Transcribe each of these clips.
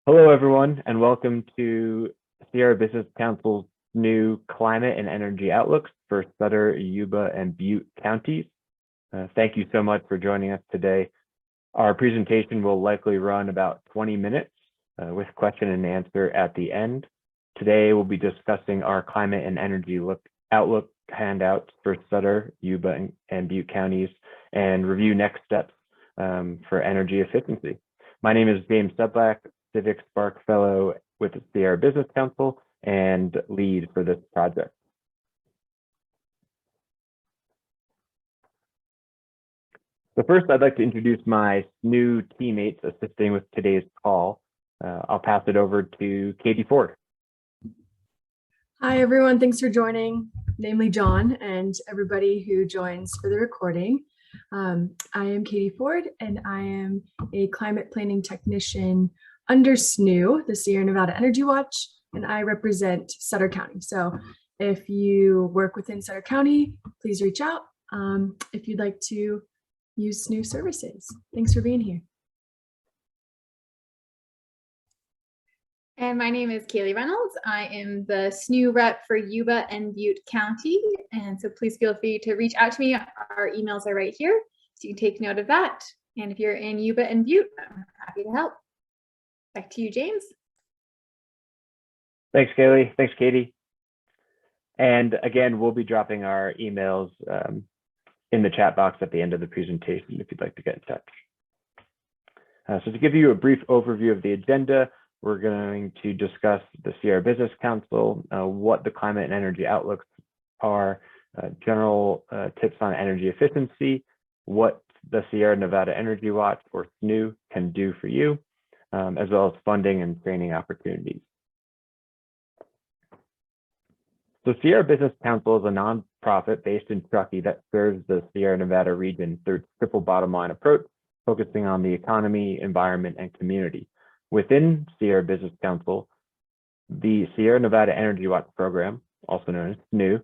Hello, everyone, and welcome to Sierra Business Council's new Climate and Energy Outlooks for Sutter, Yuba, and Butte counties. Thank you so much for joining us today. Our presentation will likely run about 20 minutes with question and answer at the end. Today, we'll be discussing our Climate and Energy Outlook handouts for Sutter, Yuba, and Butte counties and review next steps for energy efficiency. My name is James Sedlak, Civic Spark Fellow with the Sierra Business Council and lead for this project. So first, I'd like to introduce my new teammates assisting with today's call. I'll pass it over to Katie Ford. Hi, everyone. Thanks for joining, namely John and everybody who joins for the recording. I am Katie Ford, and I am a climate planning technician under SNEW, the Sierra Nevada Energy Watch, and I represent Sutter County. So if you work within Sutter County, please reach out if you'd like to use SNEW services. Thanks for being here. And my name is Kaylee Reynolds. I am the SNEW rep for Yuba and Butte County. And so please feel free to reach out to me. Our emails are right here, so you can take note of that. And if you're in Yuba and Butte, I'm happy to help. Back to you, James. Thanks, Kaylee. Thanks, Katie. And again, we'll be dropping our emails in the chat box at the end of the presentation if you'd like to get in touch. So to give you a brief overview of the agenda, we're going to discuss the Sierra Business Council, what the climate and energy outlooks are, general tips on energy efficiency, what the Sierra Nevada Energy Watch, or SNEW, can do for you, as well as funding and training opportunities. So Sierra Business Council is a nonprofit based in Truckee that serves the Sierra Nevada region through its triple bottom line approach, focusing on the economy, environment, and community. Within Sierra Business Council, the Sierra Nevada Energy Watch program, also known as SNEW,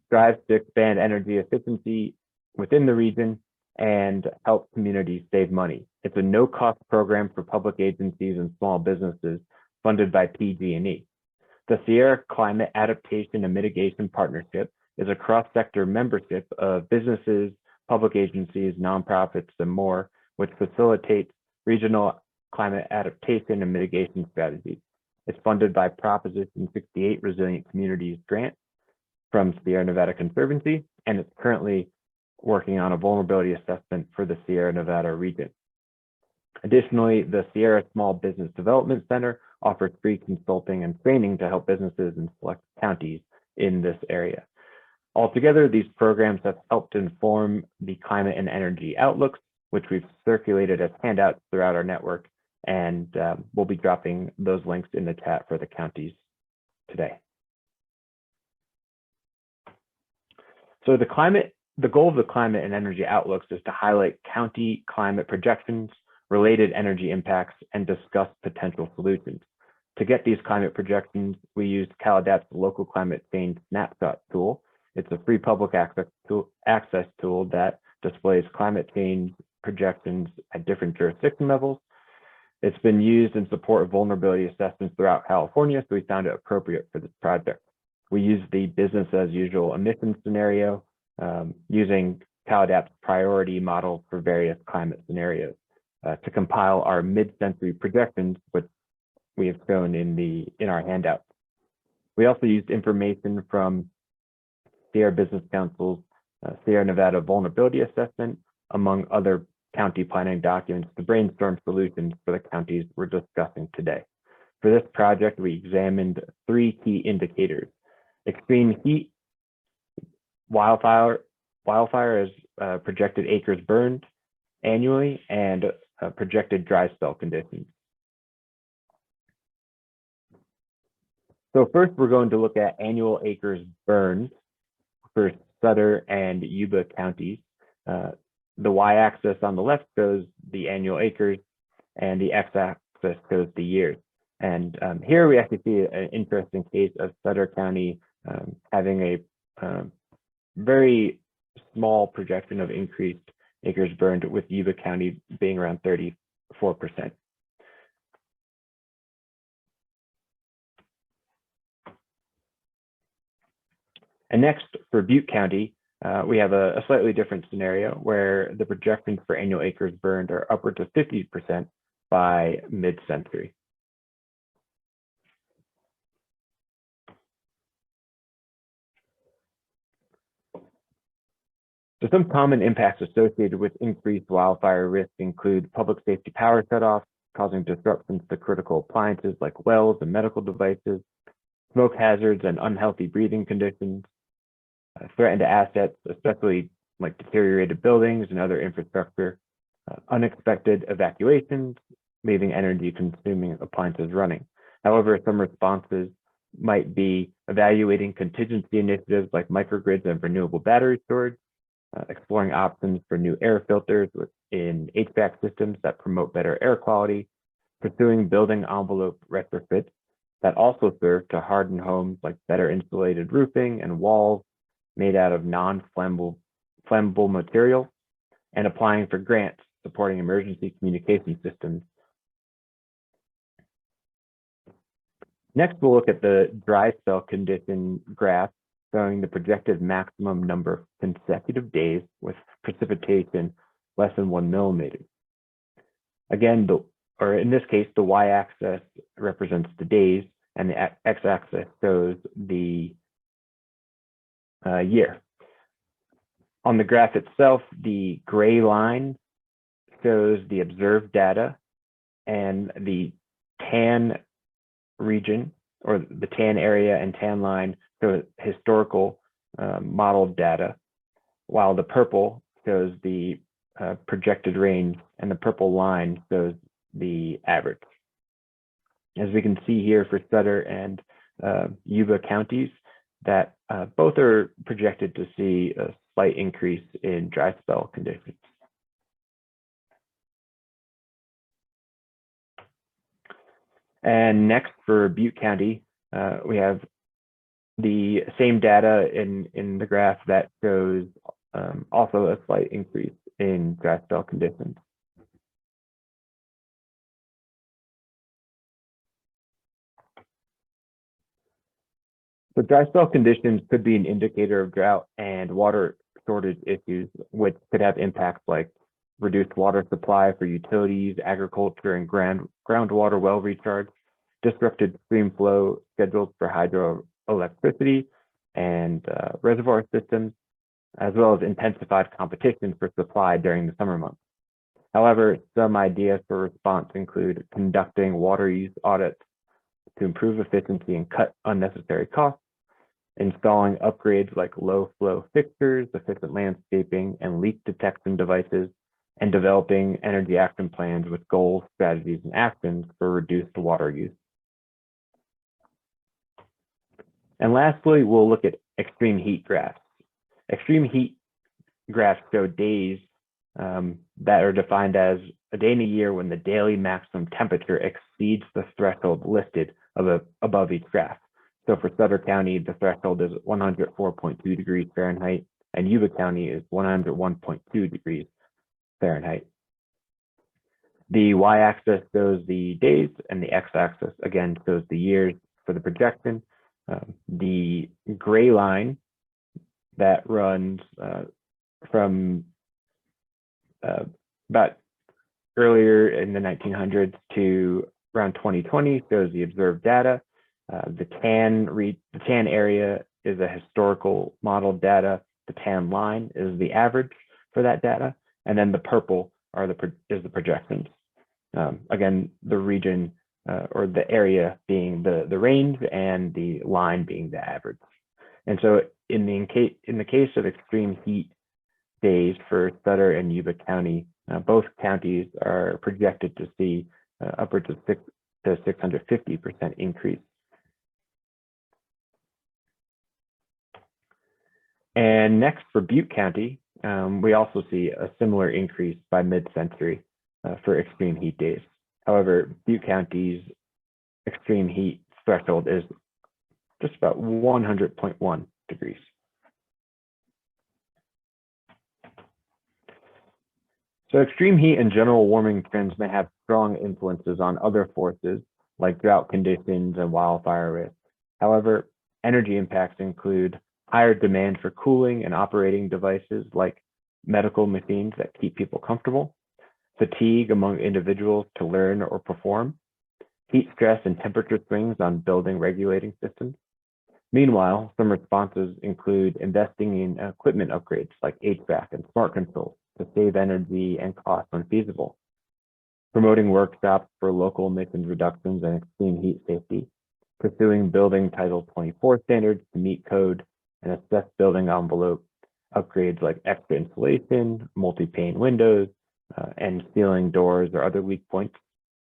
strives to expand energy efficiency within the region and help communities save money. It's a no-cost program for public agencies and small businesses funded by PG&E. The Sierra Climate Adaptation and Mitigation Partnership is a cross-sector membership of businesses, public agencies, nonprofits, and more, which facilitates regional climate adaptation and mitigation strategies. It's funded by Proposition 68 Resilient Communities grant from Sierra Nevada Conservancy, and it's currently working on a vulnerability assessment for the Sierra Nevada region. Additionally, the Sierra Small Business Development Center offers free consulting and training to help businesses in select counties in this area. Altogether, these programs have helped inform the climate and energy outlooks, which we've circulated as handouts throughout our network, and we'll be dropping those links in the chat for the counties today. So the goal of the climate and energy outlooks is to highlight county climate projections, related energy impacts, and discuss potential solutions. To get these climate projections, we used CalAdapt's local climate change snapshot tool. It's a free public access tool that displays climate change projections at different jurisdiction levels. It's been used in support of vulnerability assessments throughout California, so we found it appropriate for this project. We used the business as usual emissions scenario using CalAdapt's priority model for various climate scenarios to compile our mid-century projections, which we have shown in our handout. We also used information from Sierra Business Council's Sierra Nevada Vulnerability Assessment, among other county planning documents, to brainstorm solutions for the counties we're discussing today. For this project, we examined 3 key indicators: extreme heat, wildfire as projected acres burned annually, and projected dry spell conditions. So first, we're going to look at annual acres burned for Sutter and Yuba counties. The y-axis on the left shows the annual acres, and the x-axis shows the years. And here we actually see an interesting case of Sutter County having a very small projection of increased acres burned, with Yuba County being around 34%. And next, for Butte County, we have a slightly different scenario where the projections for annual acres burned are upwards of 50% by mid-century. So some common impacts associated with increased wildfire risk include public safety power shutoffs, causing disruptions to critical appliances like wells and medical devices, smoke hazards and unhealthy breathing conditions, threatened assets, especially like deteriorated buildings and other infrastructure, unexpected evacuations, leaving energy-consuming appliances running. However, some responses might be evaluating contingency initiatives like microgrids and renewable battery storage, exploring options for new air filters in HVAC systems that promote better air quality, pursuing building envelope retrofits that also serve to harden homes like better insulated roofing and walls made out of non-flammable material, and applying for grants supporting emergency communication systems. Next, we'll look at the dry spell condition graph showing the projected maximum number of consecutive days with precipitation less than 1 millimeter. Again, in this case, the y-axis represents the days and the x-axis shows the year. On the graph itself, the gray line shows the observed data, and the tan region, or the tan area and tan line, shows historical modeled data, while the purple shows the projected range, and the purple line shows the average. As we can see here for Sutter and Yuba counties, that both are projected to see a slight increase in dry spell conditions. And next, for Butte County, we have the same data in the graph that shows also a slight increase in dry spell conditions. So dry spell conditions could be an indicator of drought and water shortage issues, which could have impacts like reduced water supply for utilities, agriculture, and groundwater well recharge, disrupted stream flow schedules for hydroelectricity and reservoir systems, as well as intensified competition for supply during the summer months. However, some ideas for response include conducting water use audits to improve efficiency and cut unnecessary costs, installing upgrades like low flow fixtures, efficient landscaping, and leak detection devices, and developing energy action plans with goals, strategies, and actions for reduced water use. And lastly, we'll look at extreme heat graphs. Extreme heat graphs show days that are defined as a day in a year when the daily maximum temperature exceeds the threshold listed above each graph. So for Sutter County, the threshold is 104.2 degrees Fahrenheit, and Yuba County is 101.2 degrees Fahrenheit. The y-axis shows the days, and the x-axis again shows the years for the projection. The gray line that runs from about earlier in the 1900s to around 2020 shows the observed data. The tan area is a historical modeled data. The tan line is the average for that data, and then the purple is the projections. Again, the region or the area being the range, and the line being the average. And so in the case of extreme heat days for Sutter and Yuba County, both counties are projected to see upwards of 600 to 650% increase. And next, for Butte County, we also see a similar increase by mid-century for extreme heat days. However, Butte County's extreme heat threshold is just about 100.1 degrees. So extreme heat and general warming trends may have strong influences on other forces like drought conditions and wildfire risk. However, energy impacts include higher demand for cooling and operating devices like medical machines that keep people comfortable, fatigue among individuals to learn or perform, heat stress and temperature swings on building regulating systems. Meanwhile, some responses include investing in equipment upgrades like HVAC and smart controls to save energy and cost when feasible, promoting workshops for local emissions reductions and extreme heat safety, pursuing building Title 24 standards to meet code and assess building envelope upgrades like extra insulation, multi-pane windows, and ceiling doors or other weak points,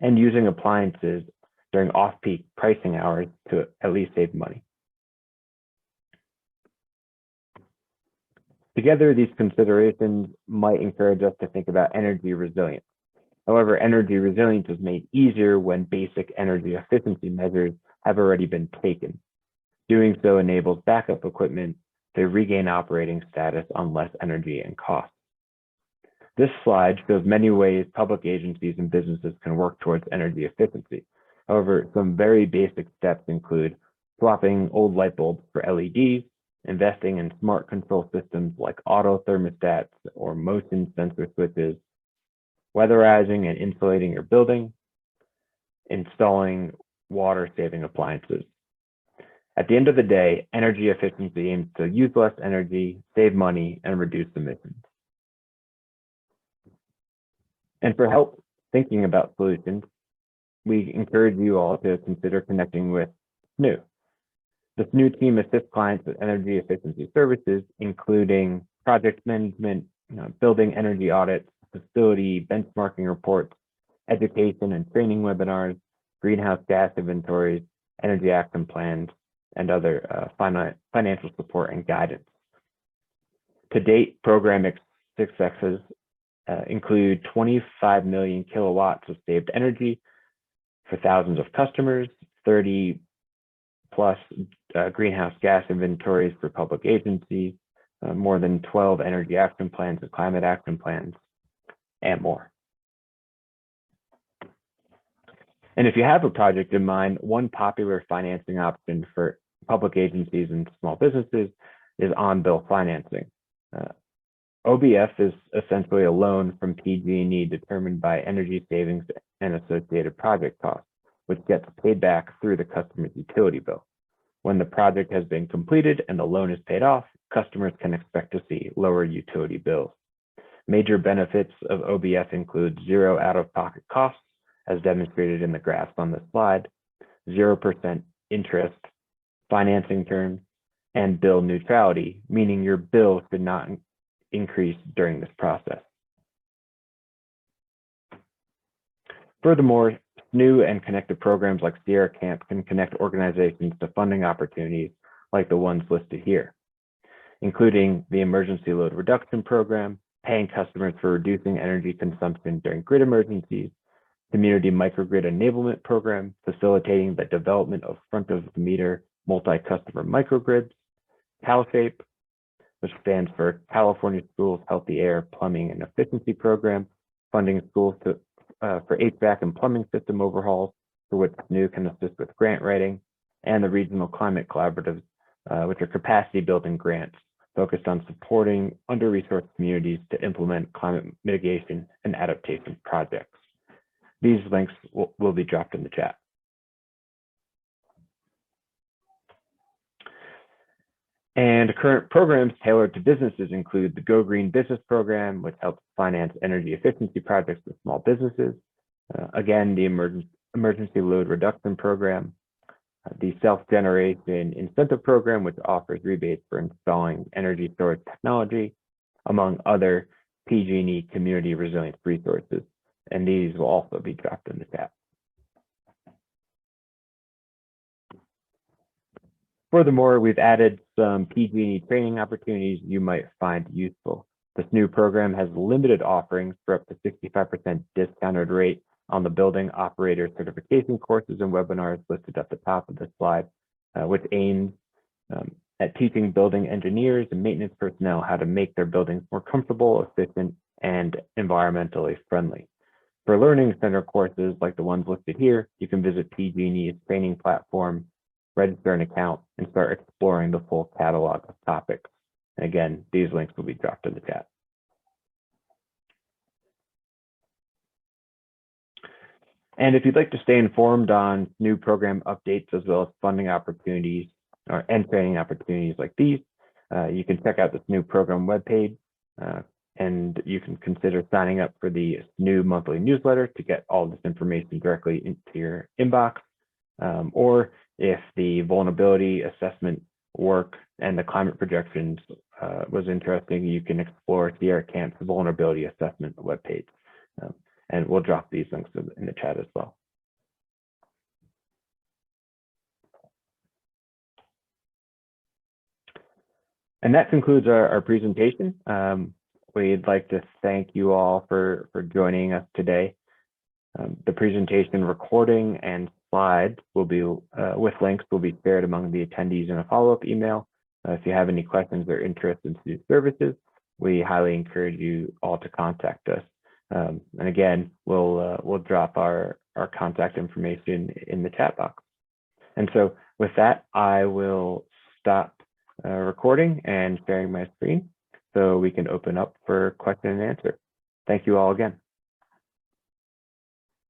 and using appliances during off-peak pricing hours to at least save money. Together, these considerations might encourage us to think about energy resilience. However, energy resilience is made easier when basic energy efficiency measures have already been taken. Doing so enables backup equipment to regain operating status on less energy and cost. This slide shows many ways public agencies and businesses can work towards energy efficiency. However, some very basic steps include swapping old light bulbs for LEDs, investing in smart control systems like auto thermostats or motion sensor switches, weatherizing and insulating your building, installing water-saving appliances. At the end of the day, energy efficiency aims to use less energy, save money, and reduce emissions. And for help thinking about solutions, we encourage you all to consider connecting with SNEW. The SNEW team assists clients with energy efficiency services, including project management, building energy audits, facility benchmarking reports, education and training webinars, greenhouse gas inventories, energy action plans, and other financial support and guidance. To date, program successes include 25 million kilowatts of saved energy for thousands of customers, 30 plus greenhouse gas inventories for public agencies, more than 12 energy action plans and climate action plans, and more. And if you have a project in mind, one popular financing option for public agencies and small businesses is on-bill financing. OBF is essentially a loan from PG&E determined by energy savings and associated project costs, which gets paid back through the customer's utility bill. When the project has been completed and the loan is paid off, customers can expect to see lower utility bills. Major benefits of OBF include zero out-of-pocket costs, as demonstrated in the graphs on this slide, 0% interest, financing terms, and bill neutrality, meaning your bill should not increase during this process. Furthermore, SNEW and connected programs like Sierra Camp can connect organizations to funding opportunities like the ones listed here, including the Emergency Load Reduction Program, paying customers for reducing energy consumption during grid emergencies, Community Microgrid Enablement Program, facilitating the development of front-of-the-meter multi-customer microgrids, CalShape, which stands for California Schools Healthy Air, Plumbing, and Efficiency Program, funding schools for HVAC and plumbing system overhauls, for which SNEW can assist with grant writing, and the Regional Climate Collaboratives, which are capacity building grants focused on supporting under-resourced communities to implement climate mitigation and adaptation projects. These links will be dropped in the chat. And current programs tailored to businesses include the Go Green Business Program, which helps finance energy efficiency projects with small businesses. Again, the Emergency Load Reduction Program, the Self-Generation Incentive Program, which offers rebates for installing energy storage technology, among other PG&E community resilience resources. And these will also be dropped in the chat. Furthermore, we've added some PG&E training opportunities you might find useful. This new program has limited offerings for up to 65% discounted rate on the building operator certification courses and webinars listed at the top of this slide, which aims at teaching building engineers and maintenance personnel how to make their buildings more comfortable, efficient, and environmentally friendly. For learning center courses like the ones listed here, you can visit PG&E's training platform, register an account, and start exploring the full catalog of topics. And again, these links will be dropped in the chat. And if you'd like to stay informed on new program updates as well as funding opportunities and training opportunities like these, you can check out this new program webpage, and you can consider signing up for the SNEW monthly newsletter to get all this information directly into your inbox. Or if the vulnerability assessment work and the climate projections was interesting, you can explore Sierra Camp's vulnerability assessment webpage. And we'll drop these links in the chat as well. And that concludes our presentation. We'd like to thank you all for joining us today. The presentation recording and slides will be with links will be shared among the attendees in a follow-up email. If you have any questions or interest in SNEW services, we highly encourage you all to contact us. And again, we'll drop our contact information in the chat box. And so with that, I will stop recording and sharing my screen so we can open up for question and answer. Thank you all again.